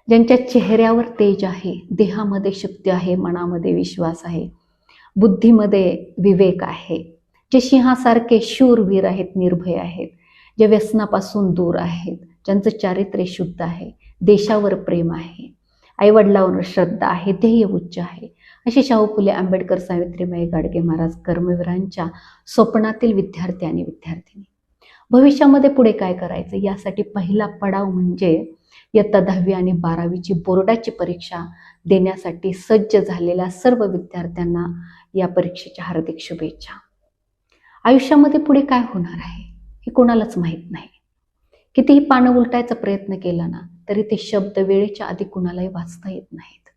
ज्यांच्या चेहऱ्यावर तेज आहे, देहामध्ये शक्ती आहे, मनामध्ये विश्वास आहे, बुद्धीमध्ये विवेक आहे, जे सिंहासारखे शूरवीर आहेत, निर्भय आहेत, जे व्यसनापासून दूर आहेत, ज्यांचं चारित्र्य शुद्ध आहे, देशावर प्रेम आहे, आईवडिलांवर श्रद्धा आहे, ध्येय उच्च आहे, असे शाहू फुले आंबेडकर, सावित्रीबाई गाडगे महाराज कर्मवीरांच्या स्वप्नातील विद्यार्थी आणि विद्यार्थिनी. भविष्यामध्ये पुढे काय करायचं यासाठी पहिला पडाव म्हणजे इयत्ता 10वी आणि 12वीची बोर्डाची परीक्षा देण्यासाठी सज्ज झालेल्या सर्व विद्यार्थ्यांना या परीक्षेच्या हार्दिक शुभेच्छा. आयुष्यामध्ये पुढे काय होणार आहे हे कोणालाच माहीत नाही. कितीही पानं उलटायचा प्रयत्न केला ना तरी ते शब्द वेळेच्या आधी कुणालाही वाचता येत नाहीत.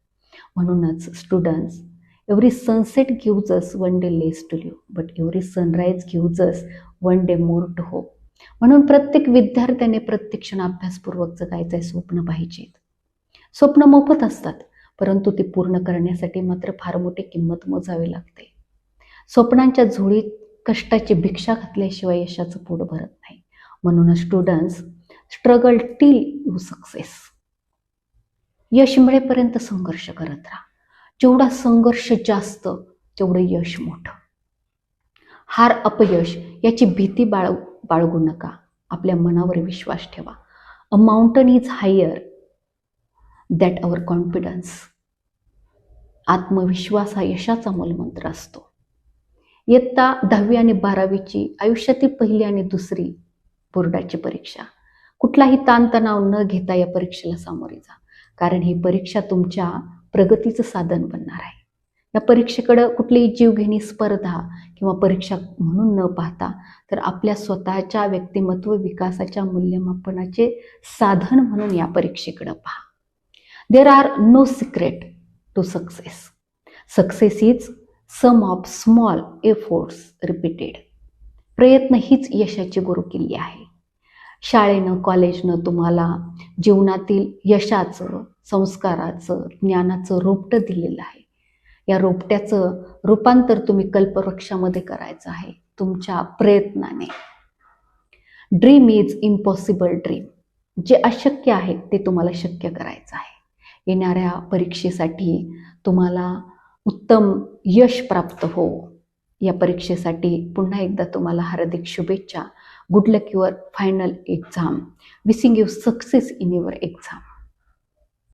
म्हणूनच students, every sunset gives us one day less to live, but every sunrise gives us one day more to hope. म्हणून प्रत्येक विद्यार्थ्याने प्रत्येक क्षण अभ्यासपूर्वक जगायचं स्वप्न पाहिजेत. स्वप्न मोफत असतात, परंतु ते पूर्ण करण्यासाठी मात्र फार मोठी किंमत मोजावी लागते. स्वप्नांच्या झोळीत कष्टाची भिक्षा घातल्याशिवाय यशाचं पोट भरत नाही. म्हणून students, struggle till you success. यश मिळेपर्यंत संघर्ष करत राहा. जेवढा संघर्ष जास्त तेवढं यश मोठं. हार अपयश याची भीती बाळगू नका. आपल्या मनावर विश्वास ठेवा. A mountain is higher that our confidence. आत्मविश्वास हा यशाचा मूलमंत्र असतो. इयत्ता 10वी आणि 12वीची आयुष्यातील पहिली आणि दुसरी बोर्डाची परीक्षा. कुठलाही ताणतणाव न घेता या परीक्षेला सामोरे जा, कारण ही परीक्षा तुमच्या प्रगतीचं साधन बनणार आहे. या परीक्षेकडं कुठलीही जीवघेणी स्पर्धा किंवा परीक्षा म्हणून न पाहता तर आपल्या स्वतःच्या व्यक्तिमत्व विकासाच्या मूल्यमापनाचे साधन म्हणून या परीक्षेकडं पहा. There are no secret to success. Success is sum of small efforts repeated. प्रयत्न हीच यशाची गुरुकिल्ली आहे. शाळेनं कॉलेजनं तुम्हाला जीवनातील यशाचं, संस्काराचं, ज्ञानाचं रोपटं दिलेलं आहे. या रोपट्याचं रूपांतर तुम्ही कल्पवृक्षामध्ये करायचं आहे तुमच्या प्रयत्नाने. Dream is impossible dream. जे अशक्य आहे ते तुम्हाला शक्य करायचं आहे. येणाऱ्या परीक्षेसाठी तुम्हाला उत्तम यश प्राप्त हो. या परीक्षेसाठी पुन्हा एकदा तुम्हाला हार्दिक शुभेच्छा. Good luck your final exam. Wishing you success in your exam.